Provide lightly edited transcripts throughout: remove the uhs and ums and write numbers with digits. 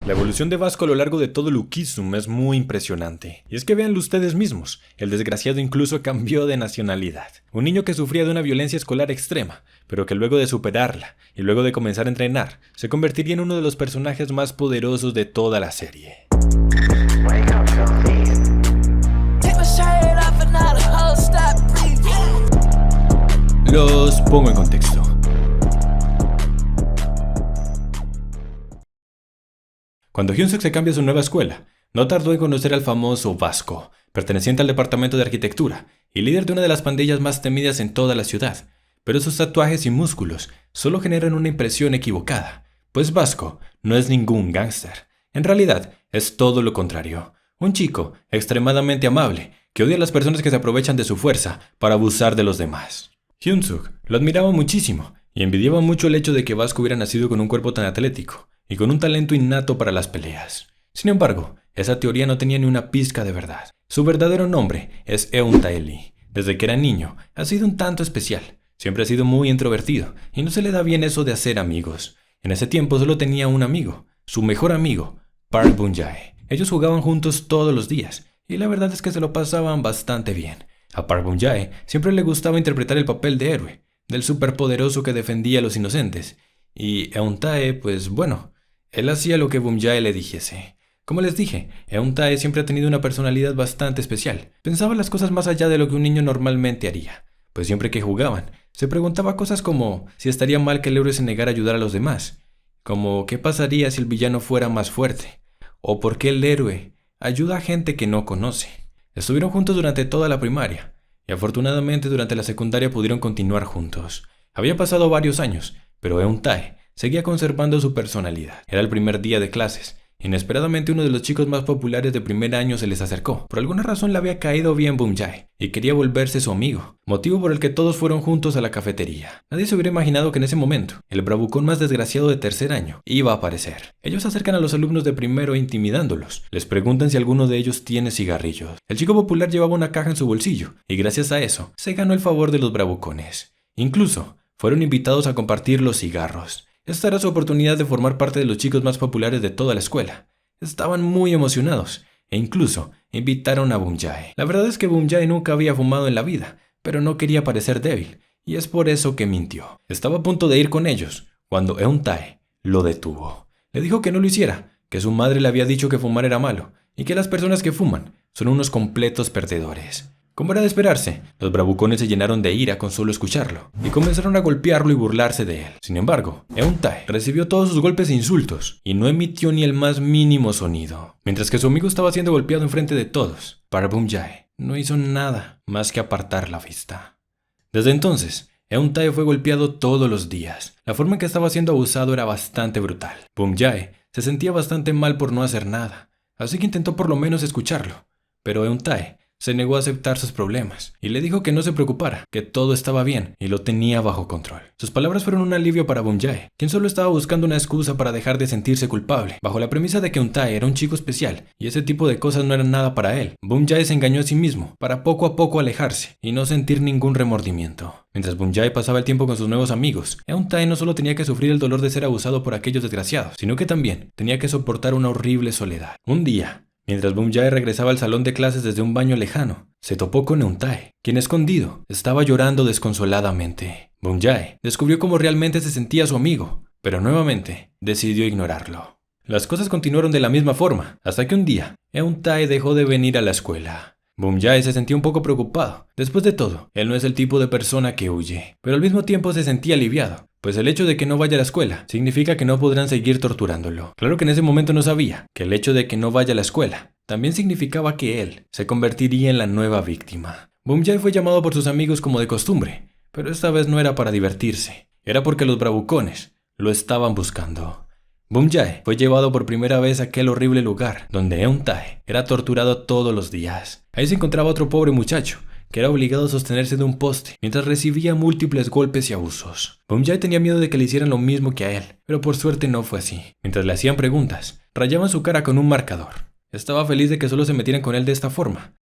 La evolución de Vasco a lo largo de todo Luquizum es muy impresionante. Y es que véanlo ustedes mismos, el desgraciado incluso cambió de nacionalidad. Un niño que sufría de una violencia escolar extrema, pero que luego de superarla y luego de comenzar a entrenar, se convertiría en uno de los personajes más poderosos de toda la serie. Los pongo en contexto. Cuando Hyunsuk se cambia a su nueva escuela, no tardó en conocer al famoso Vasco, perteneciente al departamento de arquitectura y líder de una de las pandillas más temidas en toda la ciudad. Pero sus tatuajes y músculos solo generan una impresión equivocada, pues Vasco no es ningún gángster. En realidad, es todo lo contrario. Un chico extremadamente amable que odia a las personas que se aprovechan de su fuerza para abusar de los demás. Hyunsuk lo admiraba muchísimo y envidiaba mucho el hecho de que Vasco hubiera nacido con un cuerpo tan atlético y con un talento innato para las peleas. Sin embargo, esa teoría no tenía ni una pizca de verdad. Su verdadero nombre es Eun Tae-lee. Desde que era niño, ha sido un tanto especial. Siempre ha sido muy introvertido y no se le da bien eso de hacer amigos. En ese tiempo solo tenía un amigo, su mejor amigo, Park Bum-jae. Ellos jugaban juntos todos los días y la verdad es que se lo pasaban bastante bien. A Park Bum-jae siempre le gustaba interpretar el papel de héroe, del superpoderoso que defendía a los inocentes. Y Eun Tae, pues bueno, él hacía lo que Bum-jae le dijese. Como les dije, Eun Tae siempre ha tenido una personalidad bastante especial. Pensaba las cosas más allá de lo que un niño normalmente haría. Pues siempre que jugaban, se preguntaba cosas como si estaría mal que el héroe se negara a ayudar a los demás, como qué pasaría si el villano fuera más fuerte, o por qué el héroe ayuda a gente que no conoce. Estuvieron juntos durante toda la primaria, y afortunadamente durante la secundaria pudieron continuar juntos. Había pasado varios años, pero Eun Tae seguía conservando su personalidad. Era el primer día de clases. Inesperadamente uno de los chicos más populares de primer año se les acercó. Por alguna razón le había caído bien Bum-jae y quería volverse su amigo, motivo por el que todos fueron juntos a la cafetería. Nadie se hubiera imaginado que en ese momento el bravucón más desgraciado de tercer año iba a aparecer. Ellos se acercan a los alumnos de primero intimidándolos. Les preguntan si alguno de ellos tiene cigarrillos. El chico popular llevaba una caja en su bolsillo y gracias a eso se ganó el favor de los bravucones. Incluso fueron invitados a compartir los cigarros. Esta era su oportunidad de formar parte de los chicos más populares de toda la escuela. Estaban muy emocionados e incluso invitaron a Bum-jae. La verdad es que Bum-jae nunca había fumado en la vida, pero no quería parecer débil y es por eso que mintió. Estaba a punto de ir con ellos cuando Eun Tae lo detuvo. Le dijo que no lo hiciera, que su madre le había dicho que fumar era malo y que las personas que fuman son unos completos perdedores. Como era de esperarse, los bravucones se llenaron de ira con solo escucharlo y comenzaron a golpearlo y burlarse de él. Sin embargo, Eun Tae recibió todos sus golpes e insultos y no emitió ni el más mínimo sonido. Mientras que su amigo estaba siendo golpeado enfrente de todos, Park Bum-jae no hizo nada más que apartar la vista. Desde entonces, Eun Tae fue golpeado todos los días. La forma en que estaba siendo abusado era bastante brutal. Bum-jae se sentía bastante mal por no hacer nada, así que intentó por lo menos escucharlo, pero Eun Tae se negó a aceptar sus problemas y le dijo que no se preocupara, que todo estaba bien y lo tenía bajo control. Sus palabras fueron un alivio para Bum-jae, quien solo estaba buscando una excusa para dejar de sentirse culpable. Bajo la premisa de que Eun Tae era un chico especial y ese tipo de cosas no eran nada para él, Bum-jae se engañó a sí mismo para poco a poco alejarse y no sentir ningún remordimiento. Mientras Bum-jae pasaba el tiempo con sus nuevos amigos, Eun Tae no solo tenía que sufrir el dolor de ser abusado por aquellos desgraciados, sino que también tenía que soportar una horrible soledad. Un día, mientras Bum-jae regresaba al salón de clases desde un baño lejano, se topó con Eun Tae, quien escondido estaba llorando desconsoladamente. Bum-jae descubrió cómo realmente se sentía su amigo, pero nuevamente decidió ignorarlo. Las cosas continuaron de la misma forma, hasta que un día, Eun Tae dejó de venir a la escuela. Bum-jae se sentía un poco preocupado. Después de todo, él no es el tipo de persona que huye, pero al mismo tiempo se sentía aliviado, pues el hecho de que no vaya a la escuela significa que no podrán seguir torturándolo. Claro que en ese momento no sabía que el hecho de que no vaya a la escuela también significaba que él se convertiría en la nueva víctima. Bum-jae fue llamado por sus amigos como de costumbre, pero esta vez no era para divertirse, era porque los bravucones lo estaban buscando. Bum-jae fue llevado por primera vez a aquel horrible lugar donde Eun Tae era torturado todos los días. Ahí se encontraba otro pobre muchacho que era obligado a sostenerse de un poste mientras recibía múltiples golpes y abusos. Bum-jae tenía miedo de que le hicieran lo mismo que a él, pero por suerte no fue así. Mientras le hacían preguntas, rayaban su cara con un marcador. Estaba feliz de que solo se metieran con él de esta forma,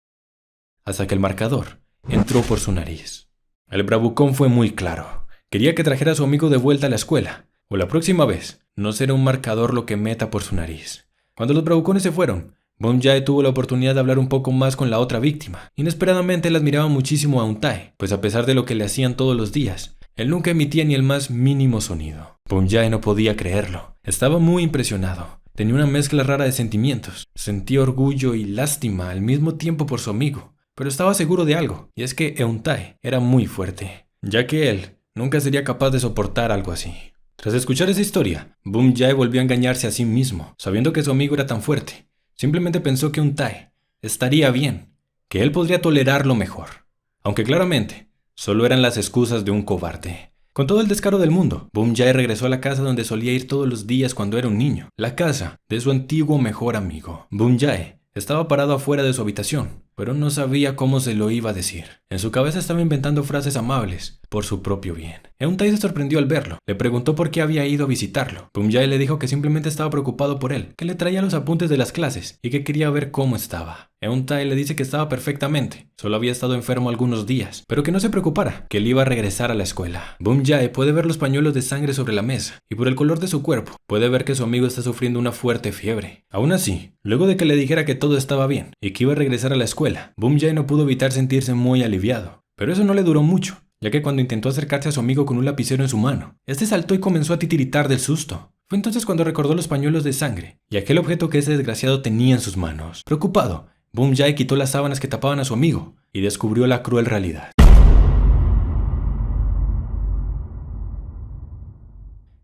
hasta que el marcador entró por su nariz. El bravucón fue muy claro. Quería que trajera a su amigo de vuelta a la escuela, o la próxima vez no será un marcador lo que meta por su nariz. Cuando los bravucones se fueron, Bum Jae tuvo la oportunidad de hablar un poco más con la otra víctima. Inesperadamente él admiraba muchísimo a Eun-tae, pues a pesar de lo que le hacían todos los días, él nunca emitía ni el más mínimo sonido. Bum Jae no podía creerlo. Estaba muy impresionado. Tenía una mezcla rara de sentimientos. Sentía orgullo y lástima al mismo tiempo por su amigo. Pero estaba seguro de algo, y es que Eun-tae era muy fuerte, ya que él nunca sería capaz de soportar algo así. Tras escuchar esa historia, Bum Jae volvió a engañarse a sí mismo, sabiendo que su amigo era tan fuerte. Simplemente pensó que Eun-tae estaría bien, que él podría tolerarlo mejor. Aunque claramente, solo eran las excusas de un cobarde. Con todo el descaro del mundo, Bum Jae regresó a la casa donde solía ir todos los días cuando era un niño, la casa de su antiguo mejor amigo. Bum Jae estaba parado afuera de su habitación, pero no sabía cómo se lo iba a decir. En su cabeza estaba inventando frases amables por su propio bien. Eun-tae se sorprendió al verlo. Le preguntó por qué había ido a visitarlo. Bum Jae le dijo que simplemente estaba preocupado por él, que le traía los apuntes de las clases y que quería ver cómo estaba. Eun-tae le dice que estaba perfectamente, solo había estado enfermo algunos días, pero que no se preocupara, que él iba a regresar a la escuela. Bum Jae puede ver los pañuelos de sangre sobre la mesa y por el color de su cuerpo puede ver que su amigo está sufriendo una fuerte fiebre. Aún así, luego de que le dijera que todo estaba bien y que iba a regresar a la escuela, Bum Jae no pudo evitar sentirse muy aliviado. Pero eso no le duró mucho, ya que cuando intentó acercarse a su amigo con un lapicero en su mano, este saltó y comenzó a titiritar del susto. Fue entonces cuando recordó los pañuelos de sangre y aquel objeto que ese desgraciado tenía en sus manos. Preocupado, Bum Jae quitó las sábanas que tapaban a su amigo y descubrió la cruel realidad.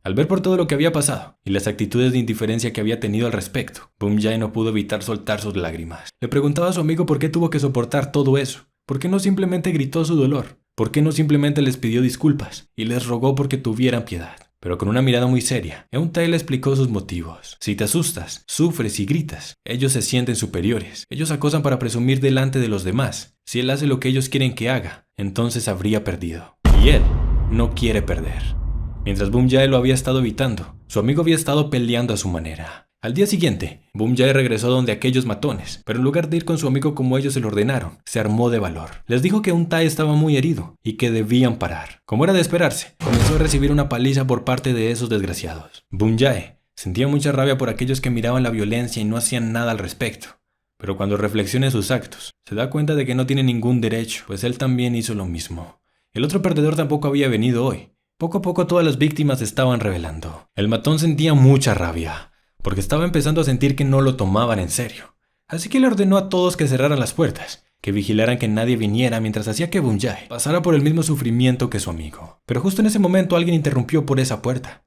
Al ver por todo lo que había pasado y las actitudes de indiferencia que había tenido al respecto, Bum Jae no pudo evitar soltar sus lágrimas. Le preguntaba a su amigo por qué tuvo que soportar todo eso. ¿Por qué no simplemente gritó su dolor? ¿Por qué no simplemente les pidió disculpas y les rogó porque tuvieran piedad? Pero con una mirada muy seria, Eun-tae le explicó sus motivos. Si te asustas, sufres y gritas, ellos se sienten superiores. Ellos acosan para presumir delante de los demás. Si él hace lo que ellos quieren que haga, entonces habría perdido. Y él no quiere perder. Mientras Bum Jae lo había estado evitando, su amigo había estado peleando a su manera. Al día siguiente, Bum Jae regresó donde aquellos matones, pero en lugar de ir con su amigo como ellos se lo ordenaron, se armó de valor. Les dijo que Eun-tae estaba muy herido y que debían parar. Como era de esperarse, comenzó a recibir una paliza por parte de esos desgraciados. Bum Jae sentía mucha rabia por aquellos que miraban la violencia y no hacían nada al respecto. Pero cuando reflexiona en sus actos, se da cuenta de que no tiene ningún derecho, pues él también hizo lo mismo. El otro perdedor tampoco había venido hoy. Poco a poco todas las víctimas se estaban revelando. El matón sentía mucha rabia, porque estaba empezando a sentir que no lo tomaban en serio. Así que le ordenó a todos que cerraran las puertas, que vigilaran que nadie viniera mientras hacía que Bum Jae pasara por el mismo sufrimiento que su amigo. Pero justo en ese momento alguien interrumpió por esa puerta.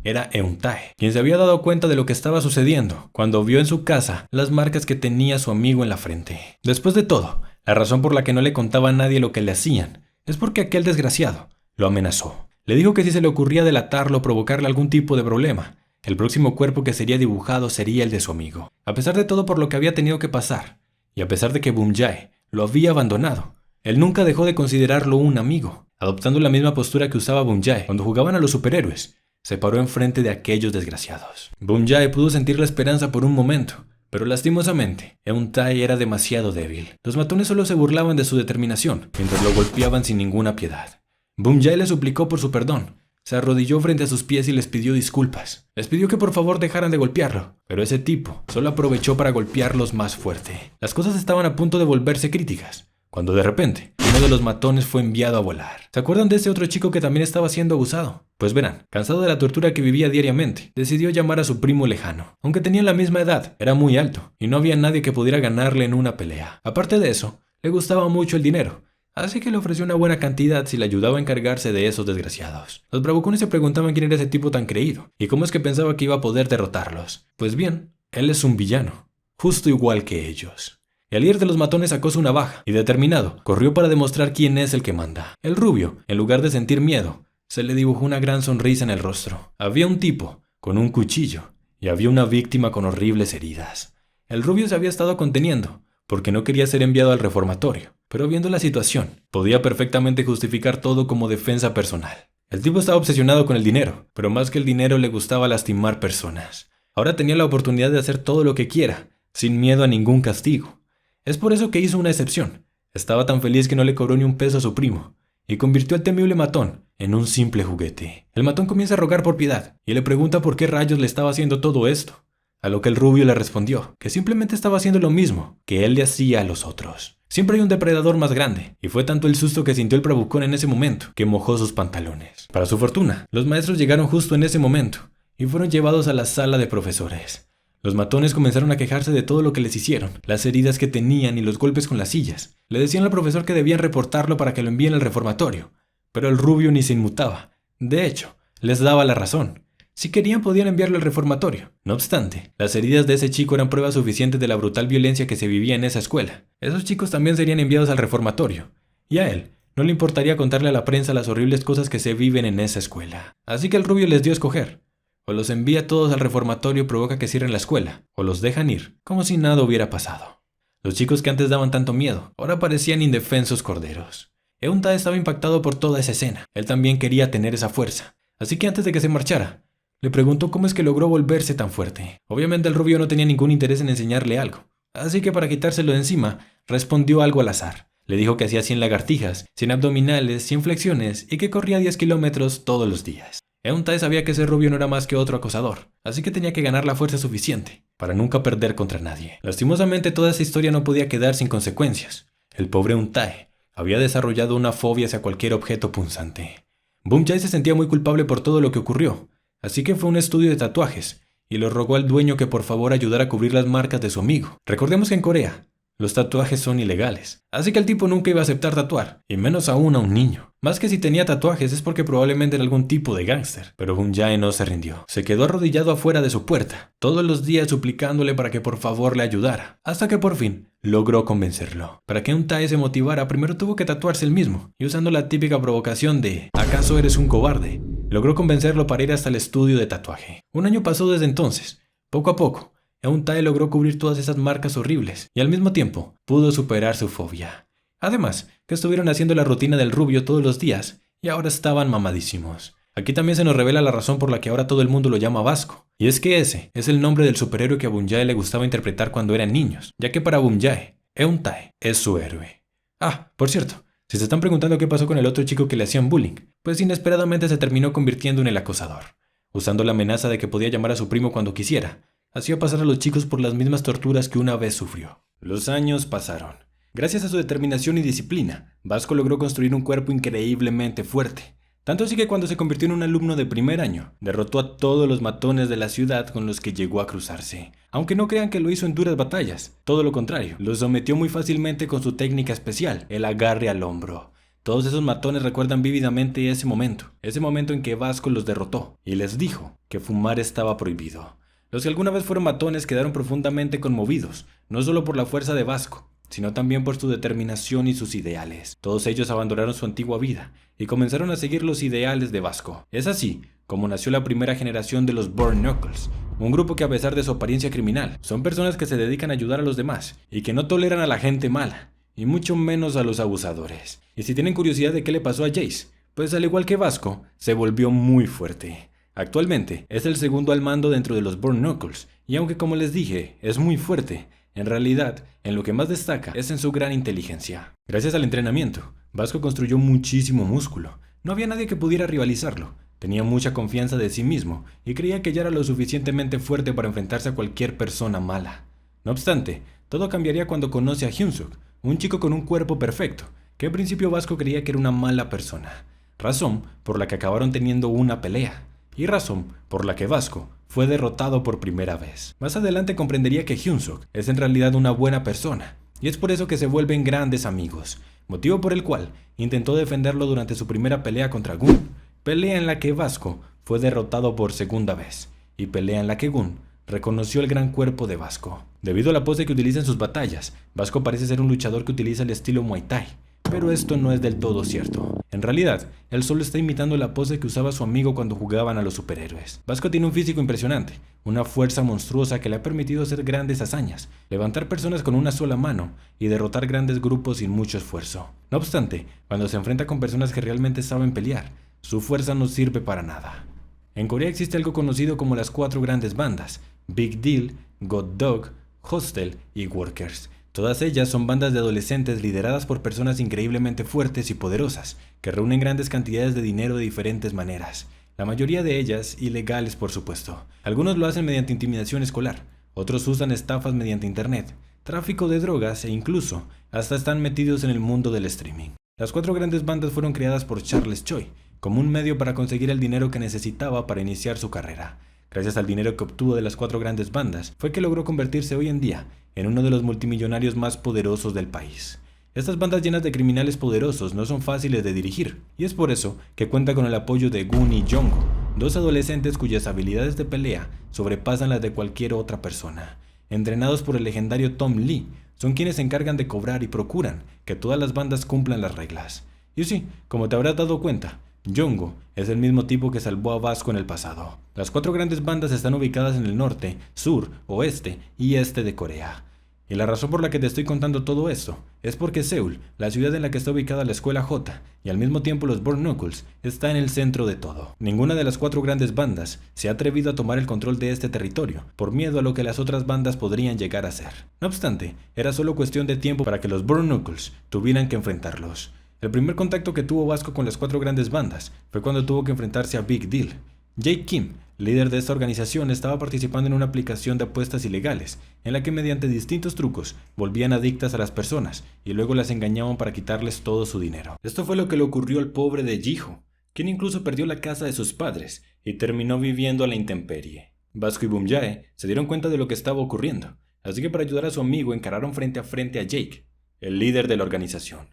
Era Eun-tae, quien se había dado cuenta de lo que estaba sucediendo cuando vio en su casa las marcas que tenía su amigo en la frente. Después de todo, la razón por la que no le contaba a nadie lo que le hacían es porque aquel desgraciado lo amenazó. Le dijo que si se le ocurría delatarlo o provocarle algún tipo de problema, el próximo cuerpo que sería dibujado sería el de su amigo. A pesar de todo por lo que había tenido que pasar, y a pesar de que Bum Jae lo había abandonado, él nunca dejó de considerarlo un amigo. Adoptando la misma postura que usaba Bum Jae cuando jugaban a los superhéroes, se paró enfrente de aquellos desgraciados. Bum Jae pudo sentir la esperanza por un momento, pero lastimosamente, Eun-tae era demasiado débil. Los matones solo se burlaban de su determinación, mientras lo golpeaban sin ninguna piedad. Bum Jae le suplicó por su perdón. Se arrodilló frente a sus pies y les pidió disculpas. Les pidió que por favor dejaran de golpearlo, pero ese tipo solo aprovechó para golpearlos más fuerte. Las cosas estaban a punto de volverse críticas, cuando de repente, uno de los matones fue enviado a volar. ¿Se acuerdan de ese otro chico que también estaba siendo abusado? Pues verán, cansado de la tortura que vivía diariamente, decidió llamar a su primo lejano. Aunque tenían la misma edad, era muy alto, y no había nadie que pudiera ganarle en una pelea. Aparte de eso, le gustaba mucho el dinero, así que le ofreció una buena cantidad si le ayudaba a encargarse de esos desgraciados. Los bravucones se preguntaban quién era ese tipo tan creído, y cómo es que pensaba que iba a poder derrotarlos. Pues bien, él es un villano, justo igual que ellos. El líder de los matones sacó su navaja, y determinado, corrió para demostrar quién es el que manda. El rubio, en lugar de sentir miedo, se le dibujó una gran sonrisa en el rostro. Había un tipo con un cuchillo, y había una víctima con horribles heridas. El rubio se había estado conteniendo, porque no quería ser enviado al reformatorio, pero viendo la situación, podía perfectamente justificar todo como defensa personal. El tipo estaba obsesionado con el dinero, pero más que el dinero le gustaba lastimar personas. Ahora tenía la oportunidad de hacer todo lo que quiera, sin miedo a ningún castigo. Es por eso que hizo una excepción. Estaba tan feliz que no le cobró ni un peso a su primo, y convirtió al temible matón en un simple juguete. El matón comienza a rogar por piedad, y le pregunta por qué rayos le estaba haciendo todo esto. A lo que el rubio le respondió que simplemente estaba haciendo lo mismo que él le hacía a los otros. Siempre hay un depredador más grande, y fue tanto el susto que sintió el bravucón en ese momento que mojó sus pantalones. Para su fortuna, los maestros llegaron justo en ese momento y fueron llevados a la sala de profesores. Los matones comenzaron a quejarse de todo lo que les hicieron, las heridas que tenían y los golpes con las sillas. Le decían al profesor que debían reportarlo para que lo envíen al reformatorio, pero el rubio ni se inmutaba. De hecho, les daba la razón. Si querían podían enviarlo al reformatorio. No obstante, las heridas de ese chico eran pruebas suficientes de la brutal violencia que se vivía en esa escuela. Esos chicos también serían enviados al reformatorio, y a él no le importaría contarle a la prensa las horribles cosas que se viven en esa escuela. Así que el rubio les dio a escoger. O los envía todos al reformatorio y provoca que cierren la escuela, o los dejan ir, como si nada hubiera pasado. Los chicos que antes daban tanto miedo, ahora parecían indefensos corderos. Euntae estaba impactado por toda esa escena. Él también quería tener esa fuerza. Así que antes de que se marchara, le preguntó cómo es que logró volverse tan fuerte. Obviamente el rubio no tenía ningún interés en enseñarle algo. Así que para quitárselo de encima, respondió algo al azar. Le dijo que hacía 100 lagartijas, 100 abdominales, 100 flexiones y que corría 10 kilómetros todos los días. Euntae sabía que ese rubio no era más que otro acosador, así que tenía que ganar la fuerza suficiente para nunca perder contra nadie. Lastimosamente toda esa historia no podía quedar sin consecuencias. El pobre Euntae había desarrollado una fobia hacia cualquier objeto punzante. Bumjae se sentía muy culpable por todo lo que ocurrió, así que fue a un estudio de tatuajes y le rogó al dueño que por favor ayudara a cubrir las marcas de su amigo. Recordemos que en Corea los tatuajes son ilegales, así que el tipo nunca iba a aceptar tatuar, y menos aún a un niño. Más que si tenía tatuajes es porque probablemente era algún tipo de gángster, pero Bumjae no se rindió. Se quedó arrodillado afuera de su puerta, todos los días suplicándole para que por favor le ayudara, hasta que por fin logró convencerlo. Para que Euntae se motivara, primero tuvo que tatuarse él mismo, y usando la típica provocación de ¿acaso eres un cobarde?, logró convencerlo para ir hasta el estudio de tatuaje. Un año pasó desde entonces. Poco a poco, Euntae logró cubrir todas esas marcas horribles y al mismo tiempo pudo superar su fobia. Además, que estuvieron haciendo la rutina del rubio todos los días y ahora estaban mamadísimos. Aquí también se nos revela la razón por la que ahora todo el mundo lo llama Vasco. Y es que ese es el nombre del superhéroe que a Bumjae le gustaba interpretar cuando eran niños, ya que para Bumjae, Euntae es su héroe. Ah, por cierto, si se están preguntando qué pasó con el otro chico que le hacían bullying, pues inesperadamente se terminó convirtiendo en el acosador. Usando la amenaza de que podía llamar a su primo cuando quisiera, hacía pasar a los chicos por las mismas torturas que una vez sufrió. Los años pasaron. Gracias a su determinación y disciplina, Vasco logró construir un cuerpo increíblemente fuerte. Tanto así que cuando se convirtió en un alumno de primer año, derrotó a todos los matones de la ciudad con los que llegó a cruzarse. Aunque no crean que lo hizo en duras batallas, todo lo contrario, los sometió muy fácilmente con su técnica especial, el agarre al hombro. Todos esos matones recuerdan vívidamente ese momento en que Vasco los derrotó y les dijo que fumar estaba prohibido. Los que alguna vez fueron matones quedaron profundamente conmovidos, no solo por la fuerza de Vasco, sino también por su determinación y sus ideales. Todos ellos abandonaron su antigua vida y comenzaron a seguir los ideales de Vasco. Es así como nació la primera generación de los Burn Knuckles, un grupo que a pesar de su apariencia criminal, son personas que se dedican a ayudar a los demás y que no toleran a la gente mala, y mucho menos a los abusadores. Y si tienen curiosidad de qué le pasó a Jace, pues al igual que Vasco, se volvió muy fuerte. Actualmente es el segundo al mando dentro de los Burn Knuckles, y aunque como les dije, es muy fuerte, en realidad, en lo que más destaca es en su gran inteligencia. Gracias al entrenamiento, Vasco construyó muchísimo músculo. No había nadie que pudiera rivalizarlo. Tenía mucha confianza de sí mismo y creía que ya era lo suficientemente fuerte para enfrentarse a cualquier persona mala. No obstante, todo cambiaría cuando conoce a Hyunsuk, un chico con un cuerpo perfecto, que al principio Vasco creía que era una mala persona. Razón por la que acabaron teniendo una pelea. Y razón por la que Vasco fue derrotado por primera vez. Más adelante comprendería que Hyunsuk es en realidad una buena persona, y es por eso que se vuelven grandes amigos, motivo por el cual intentó defenderlo durante su primera pelea contra Gun, pelea en la que Vasco fue derrotado por segunda vez, y pelea en la que Gun reconoció el gran cuerpo de Vasco. Debido a la pose que utiliza en sus batallas, Vasco parece ser un luchador que utiliza el estilo Muay Thai, pero esto no es del todo cierto. En realidad, él solo está imitando la pose que usaba su amigo cuando jugaban a los superhéroes. Vasco tiene un físico impresionante, una fuerza monstruosa que le ha permitido hacer grandes hazañas, levantar personas con una sola mano y derrotar grandes grupos sin mucho esfuerzo. No obstante, cuando se enfrenta con personas que realmente saben pelear, su fuerza no sirve para nada. En Corea existe algo conocido como las 4 grandes bandas: Big Deal, God Dog, Hostel y Workers. Todas ellas son bandas de adolescentes lideradas por personas increíblemente fuertes y poderosas, que reúnen grandes cantidades de dinero de diferentes maneras. la mayoría de ellas ilegales por supuesto. Algunos lo hacen mediante intimidación escolar, otros usan estafas mediante internet, tráfico de drogas e incluso hasta están metidos en el mundo del streaming. Las 4 grandes bandas fueron creadas por Charles Choi como un medio para conseguir el dinero que necesitaba para iniciar su carrera. Gracias al dinero que obtuvo de las 4 grandes bandas, fue que logró convertirse hoy en día en uno de los multimillonarios más poderosos del país. Estas bandas llenas de criminales poderosos no son fáciles de dirigir, y es por eso que cuenta con el apoyo de Gun y Jongo, 2 adolescentes cuyas habilidades de pelea sobrepasan las de cualquier otra persona. Entrenados por el legendario Tom Lee, son quienes se encargan de cobrar y procuran que todas las bandas cumplan las reglas. Y sí, como te habrás dado cuenta, Jongo es el mismo tipo que salvó a Vasco en el pasado. Las 4 grandes bandas están ubicadas en el norte, sur, oeste y este de Corea. Y la razón por la que te estoy contando todo esto es porque Seúl, la ciudad en la que está ubicada la escuela J, y al mismo tiempo los Burn Knuckles, está en el centro de todo. Ninguna de las 4 grandes bandas se ha atrevido a tomar el control de este territorio, por miedo a lo que las otras bandas podrían llegar a ser. No obstante, era solo cuestión de tiempo para que los Burn Knuckles tuvieran que enfrentarlos. El primer contacto que tuvo Vasco con las 4 grandes bandas fue cuando tuvo que enfrentarse a Big Deal. Jake Kim, líder de esta organización, estaba participando en una aplicación de apuestas ilegales, en la que mediante distintos trucos volvían adictas a las personas y luego las engañaban para quitarles todo su dinero. Esto fue lo que le ocurrió al pobre de Jiho, quien incluso perdió la casa de sus padres y terminó viviendo a la intemperie. Vasco y Bumjae se dieron cuenta de lo que estaba ocurriendo, así que para ayudar a su amigo encararon frente a frente a Jake, el líder de la organización.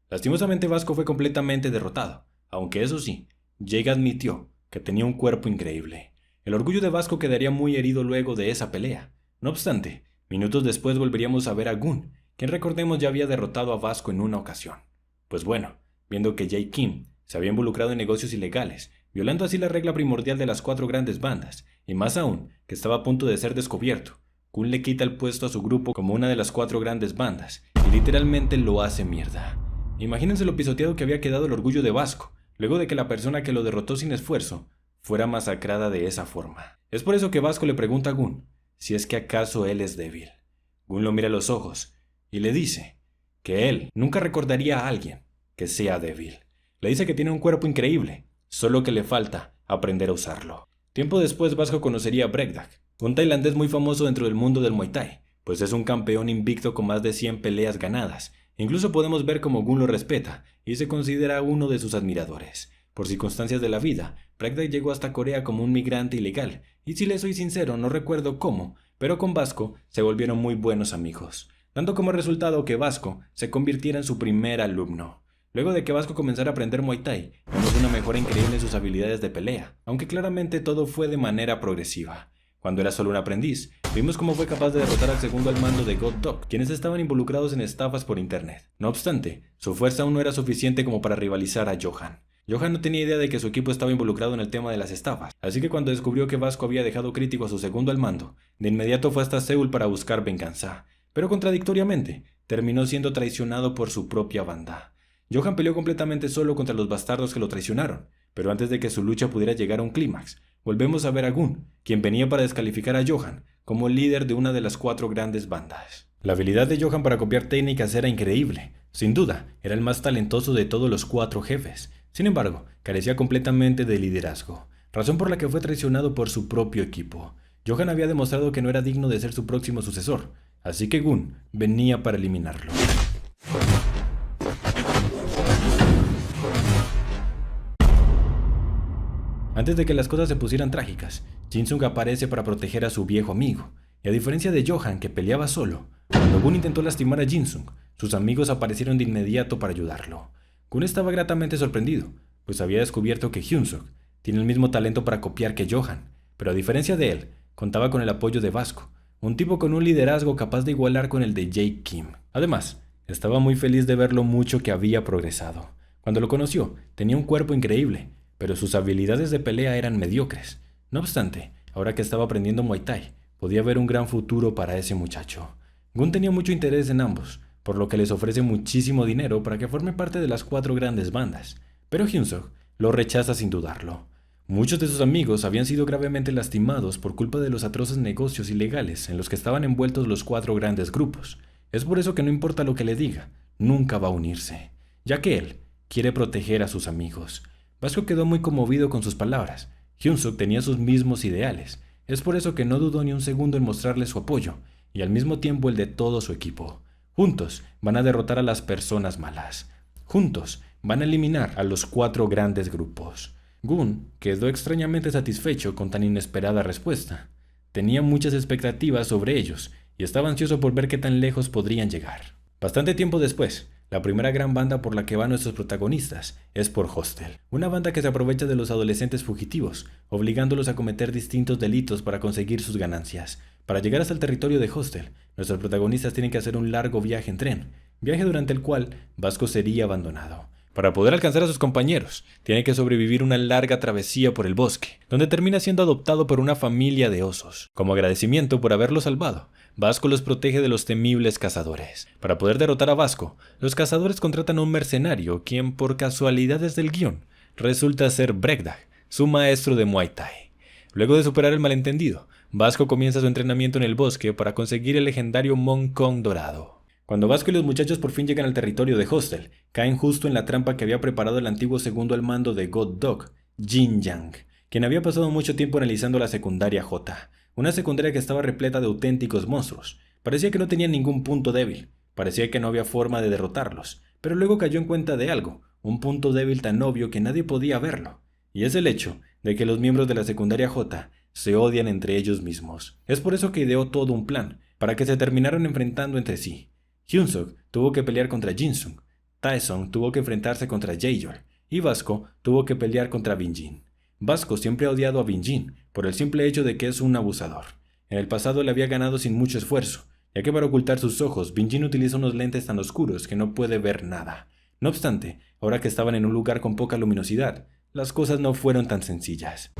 Lastimosamente Vasco fue completamente derrotado, aunque eso sí, Jake admitió que tenía un cuerpo increíble. El orgullo de Vasco quedaría muy herido luego de esa pelea. No obstante, minutos después volveríamos a ver a Gun, quien recordemos ya había derrotado a Vasco en una ocasión. Pues bueno, viendo que Jake Kim se había involucrado en negocios ilegales, violando así la regla primordial de las 4 grandes bandas, y más aún, que estaba a punto de ser descubierto, Gun le quita el puesto a su grupo como una de las 4 grandes bandas, y literalmente lo hace mierda. Imagínense lo pisoteado que había quedado el orgullo de Vasco, luego de que la persona que lo derrotó sin esfuerzo fuera masacrada de esa forma. Es por eso que Vasco le pregunta a Gun si es que acaso él es débil. Gun lo mira a los ojos y le dice que él nunca recordaría a alguien que sea débil. Le dice que tiene un cuerpo increíble, solo que le falta aprender a usarlo. Tiempo después Vasco conocería a Brekdak, un tailandés muy famoso dentro del mundo del Muay Thai, pues es un campeón invicto con más de 100 peleas ganadas. Incluso podemos ver cómo Gun lo respeta y se considera uno de sus admiradores. Por circunstancias de la vida, Brekdak llegó hasta Corea como un migrante ilegal, y si le soy sincero no recuerdo cómo, pero con Vasco se volvieron muy buenos amigos, dando como resultado que Vasco se convirtiera en su primer alumno. Luego de que Vasco comenzara a aprender Muay Thai, vimos una mejora increíble en sus habilidades de pelea, aunque claramente todo fue de manera progresiva. Cuando era solo un aprendiz, vimos cómo fue capaz de derrotar al segundo al mando de God Dog, quienes estaban involucrados en estafas por internet. No obstante, su fuerza aún no era suficiente como para rivalizar a Johan. Johan no tenía idea de que su equipo estaba involucrado en el tema de las estafas, así que cuando descubrió que Vasco había dejado crítico a su segundo al mando, de inmediato fue hasta Seúl para buscar venganza. Pero contradictoriamente, terminó siendo traicionado por su propia banda. Johan peleó completamente solo contra los bastardos que lo traicionaron, pero antes de que su lucha pudiera llegar a un clímax, volvemos a ver a Gun, quien venía para descalificar a Johan como líder de una de las 4 grandes bandas. La habilidad de Johan para copiar técnicas era increíble. Sin duda, era el más talentoso de todos los 4 jefes. Sin embargo, carecía completamente de liderazgo, razón por la que fue traicionado por su propio equipo. Johan había demostrado que no era digno de ser su próximo sucesor, así que Gun venía para eliminarlo. Antes de que las cosas se pusieran trágicas, Jin-Sung aparece para proteger a su viejo amigo, y a diferencia de Johan, que peleaba solo, cuando Gun intentó lastimar a Jin-Sung, sus amigos aparecieron de inmediato para ayudarlo. Gun estaba gratamente sorprendido, pues había descubierto que Hyun-Suk tiene el mismo talento para copiar que Johan, pero a diferencia de él, contaba con el apoyo de Vasco, un tipo con un liderazgo capaz de igualar con el de Jake Kim. Además, estaba muy feliz de ver lo mucho que había progresado. Cuando lo conoció, tenía un cuerpo increíble, pero sus habilidades de pelea eran mediocres. No obstante, ahora que estaba aprendiendo Muay Thai, podía ver un gran futuro para ese muchacho. Gun tenía mucho interés en ambos, por lo que les ofrece muchísimo dinero para que formen parte de las 4 grandes bandas, pero Hyun-Suk lo rechaza sin dudarlo. Muchos de sus amigos habían sido gravemente lastimados por culpa de los atroces negocios ilegales en los que estaban envueltos los 4 grandes grupos. Es por eso que no importa lo que le diga, nunca va a unirse, ya que él quiere proteger a sus amigos. Vasco quedó muy conmovido con sus palabras, Hyunsuk tenía sus mismos ideales, es por eso que no dudó ni un segundo en mostrarle su apoyo, y al mismo tiempo el de todo su equipo. Juntos van a derrotar a las personas malas. Juntos van a eliminar a los 4 grandes grupos. Gun quedó extrañamente satisfecho con tan inesperada respuesta. Tenía muchas expectativas sobre ellos y estaba ansioso por ver qué tan lejos podrían llegar. Bastante tiempo después, la primera gran banda por la que van nuestros protagonistas es por Hostel, una banda que se aprovecha de los adolescentes fugitivos, obligándolos a cometer distintos delitos para conseguir sus ganancias. Para llegar hasta el territorio de Hostel, nuestros protagonistas tienen que hacer un largo viaje en tren, viaje durante el cual Vasco sería abandonado. Para poder alcanzar a sus compañeros, tiene que sobrevivir una larga travesía por el bosque, donde termina siendo adoptado por una familia de osos. Como agradecimiento por haberlo salvado, Vasco los protege de los temibles cazadores. Para poder derrotar a Vasco, los cazadores contratan a un mercenario, quien por casualidades del guión, resulta ser Bregdag, su maestro de Muay Thai. Luego de superar el malentendido, Vasco comienza su entrenamiento en el bosque para conseguir el legendario Mon Kong dorado. Cuando Vasco y los muchachos por fin llegan al territorio de Hostel, caen justo en la trampa que había preparado el antiguo segundo al mando de God Dog, Jin Yang, quien había pasado mucho tiempo analizando la secundaria J, una secundaria que estaba repleta de auténticos monstruos. Parecía que no tenían ningún punto débil, parecía que no había forma de derrotarlos, pero luego cayó en cuenta de algo, un punto débil tan obvio que nadie podía verlo, y es el hecho de que los miembros de la secundaria J se odian entre ellos mismos. Es por eso que ideó todo un plan, para que se terminaran enfrentando entre sí. Hyunsuk tuvo que pelear contra Jinsung, Taesung tuvo que enfrentarse contra Jaehyul y Vasco tuvo que pelear contra Binjin. Vasco siempre ha odiado a Binjin por el simple hecho de que es un abusador. En el pasado le había ganado sin mucho esfuerzo, ya que para ocultar sus ojos Binjin utiliza unos lentes tan oscuros que no puede ver nada. No obstante, ahora que estaban en un lugar con poca luminosidad, las cosas no fueron tan sencillas.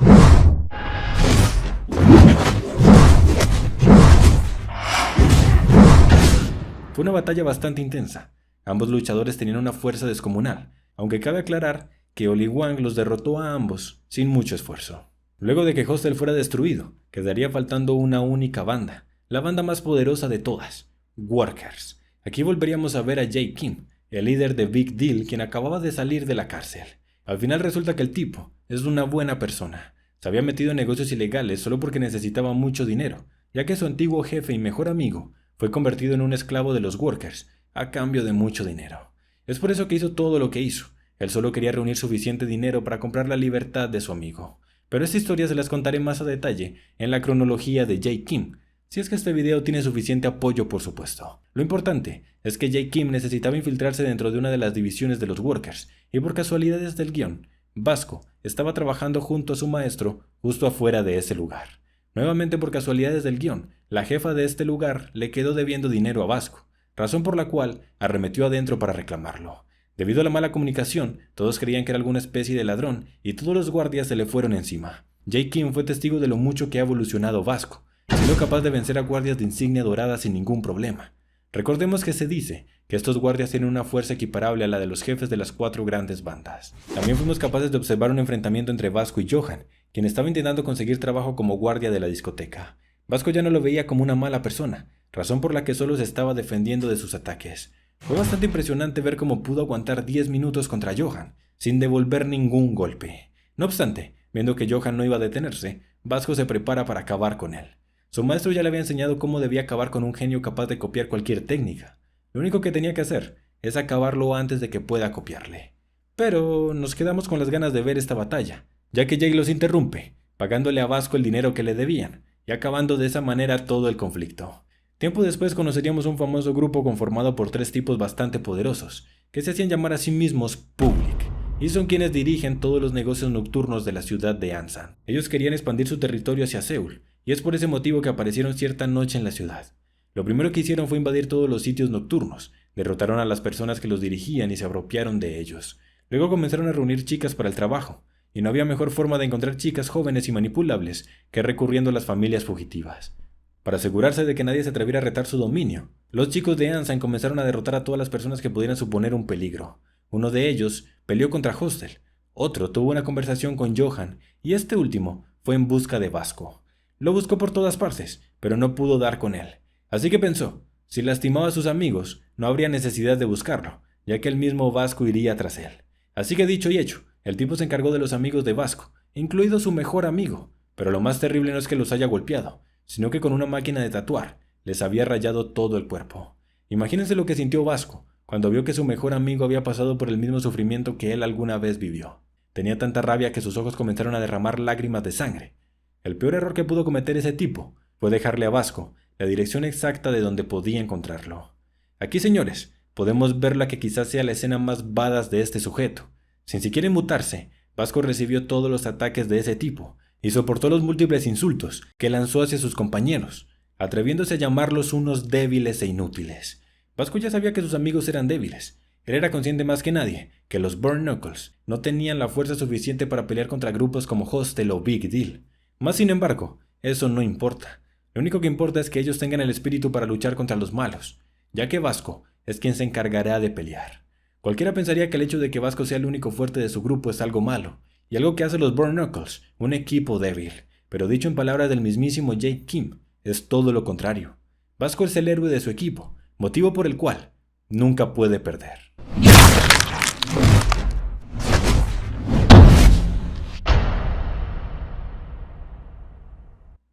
Fue una batalla bastante intensa. Ambos luchadores tenían una fuerza descomunal, aunque cabe aclarar que Oli Wang los derrotó a ambos sin mucho esfuerzo. Luego de que Hostel fuera destruido, quedaría faltando una única banda, la banda más poderosa de todas, Workers. Aquí volveríamos a ver a Jae Kim, el líder de Big Deal, quien acababa de salir de la cárcel. Al final resulta que el tipo es una buena persona. Se había metido en negocios ilegales solo porque necesitaba mucho dinero, ya que su antiguo jefe y mejor amigo fue convertido en un esclavo de los Workers, a cambio de mucho dinero. Es por eso que hizo todo lo que hizo. Él solo quería reunir suficiente dinero para comprar la libertad de su amigo. Pero esta historia se las contaré más a detalle en la cronología de Jae Kim, si es que este video tiene suficiente apoyo, por supuesto. Lo importante es que Jae Kim necesitaba infiltrarse dentro de una de las divisiones de los Workers, y por casualidades del guión, Vasco estaba trabajando junto a su maestro justo afuera de ese lugar. Nuevamente por casualidades del guión, la jefa de este lugar le quedó debiendo dinero a Vasco, razón por la cual arremetió adentro para reclamarlo. Debido a la mala comunicación, todos creían que era alguna especie de ladrón y todos los guardias se le fueron encima. Jae Kim fue testigo de lo mucho que ha evolucionado Vasco, siendo capaz de vencer a guardias de insignia dorada sin ningún problema. Recordemos que se dice que estos guardias tienen una fuerza equiparable a la de los jefes de las 4 grandes bandas. También fuimos capaces de observar un enfrentamiento entre Vasco y Johan, quien estaba intentando conseguir trabajo como guardia de la discoteca. Vasco ya no lo veía como una mala persona, razón por la que solo se estaba defendiendo de sus ataques. Fue bastante impresionante ver cómo pudo aguantar 10 minutos contra Johan, sin devolver ningún golpe. No obstante, viendo que Johan no iba a detenerse, Vasco se prepara para acabar con él. Su maestro ya le había enseñado cómo debía acabar con un genio capaz de copiar cualquier técnica. Lo único que tenía que hacer es acabarlo antes de que pueda copiarle. Pero nos quedamos con las ganas de ver esta batalla, ya que Jay los interrumpe, pagándole a Vasco el dinero que le debían, y acabando de esa manera todo el conflicto. Tiempo después conoceríamos un famoso grupo conformado por 3 tipos bastante poderosos, que se hacían llamar a sí mismos Public, y son quienes dirigen todos los negocios nocturnos de la ciudad de Ansan. Ellos querían expandir su territorio hacia Seúl, y es por ese motivo que aparecieron cierta noche en la ciudad. Lo primero que hicieron fue invadir todos los sitios nocturnos, derrotaron a las personas que los dirigían y se apropiaron de ellos. Luego comenzaron a reunir chicas para el trabajo, y no había mejor forma de encontrar chicas jóvenes y manipulables que recurriendo a las familias fugitivas. Para asegurarse de que nadie se atreviera a retar su dominio, los chicos de Ansan comenzaron a derrotar a todas las personas que pudieran suponer un peligro. Uno de ellos peleó contra Hostel, otro tuvo una conversación con Johan, y este último fue en busca de Vasco. Lo buscó por todas partes, pero no pudo dar con él. Así que pensó, si lastimaba a sus amigos, no habría necesidad de buscarlo, ya que el mismo Vasco iría tras él. Así que dicho y hecho, el tipo se encargó de los amigos de Vasco, incluido su mejor amigo, pero lo más terrible no es que los haya golpeado, sino que con una máquina de tatuar les había rayado todo el cuerpo. Imagínense lo que sintió Vasco cuando vio que su mejor amigo había pasado por el mismo sufrimiento que él alguna vez vivió. Tenía tanta rabia que sus ojos comenzaron a derramar lágrimas de sangre. El peor error que pudo cometer ese tipo fue dejarle a Vasco la dirección exacta de donde podía encontrarlo. Aquí, señores, podemos ver la que quizás sea la escena más badass de este sujeto. Sin siquiera inmutarse, Vasco recibió todos los ataques de ese tipo y soportó los múltiples insultos que lanzó hacia sus compañeros, atreviéndose a llamarlos unos débiles e inútiles. Vasco ya sabía que sus amigos eran débiles. Él era consciente más que nadie que los Burn Knuckles no tenían la fuerza suficiente para pelear contra grupos como Hostel o Big Deal. Más sin embargo, eso no importa. Lo único que importa es que ellos tengan el espíritu para luchar contra los malos, ya que Vasco es quien se encargará de pelear. Cualquiera pensaría que el hecho de que Vasco sea el único fuerte de su grupo es algo malo, y algo que hace a los Burn Knuckles un equipo débil, pero dicho en palabras del mismísimo Jake Kim, es todo lo contrario. Vasco es el héroe de su equipo, motivo por el cual nunca puede perder.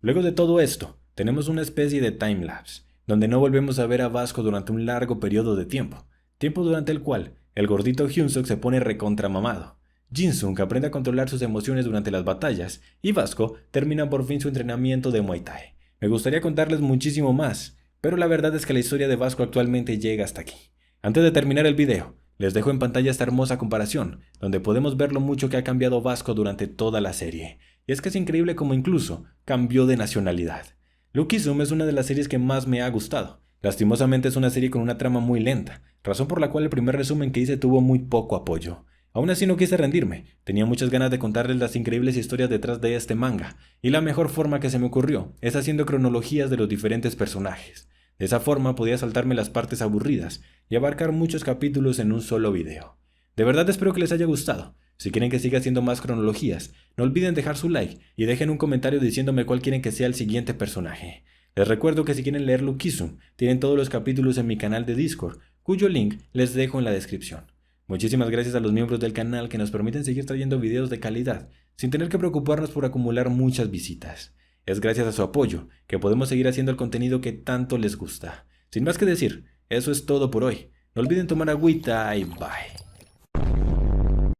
Luego de todo esto, tenemos una especie de timelapse, donde no volvemos a ver a Vasco durante un largo periodo de tiempo durante el cual el gordito Hyunsuk se pone recontramamado. Jin-sung aprende a controlar sus emociones durante las batallas y Vasco termina por fin su entrenamiento de Muay Thai. Me gustaría contarles muchísimo más, pero la verdad es que la historia de Vasco actualmente llega hasta aquí. Antes de terminar el video, les dejo en pantalla esta hermosa comparación, donde podemos ver lo mucho que ha cambiado Vasco durante toda la serie. Y es que es increíble cómo incluso cambió de nacionalidad. Lucky Zoom es una de las series que más me ha gustado. Lastimosamente es una serie con una trama muy lenta, razón por la cual el primer resumen que hice tuvo muy poco apoyo. Aún así no quise rendirme, tenía muchas ganas de contarles las increíbles historias detrás de este manga, y la mejor forma que se me ocurrió es haciendo cronologías de los diferentes personajes. De esa forma podía saltarme las partes aburridas y abarcar muchos capítulos en un solo video. De verdad espero que les haya gustado. Si quieren que siga haciendo más cronologías, no olviden dejar su like y dejen un comentario diciéndome cuál quieren que sea el siguiente personaje. Les recuerdo que si quieren leer Lucky Zoom, tienen todos los capítulos en mi canal de Discord, cuyo link les dejo en la descripción. Muchísimas gracias a los miembros del canal que nos permiten seguir trayendo videos de calidad, sin tener que preocuparnos por acumular muchas visitas. Es gracias a su apoyo que podemos seguir haciendo el contenido que tanto les gusta. Sin más que decir, eso es todo por hoy. No olviden tomar agüita y bye.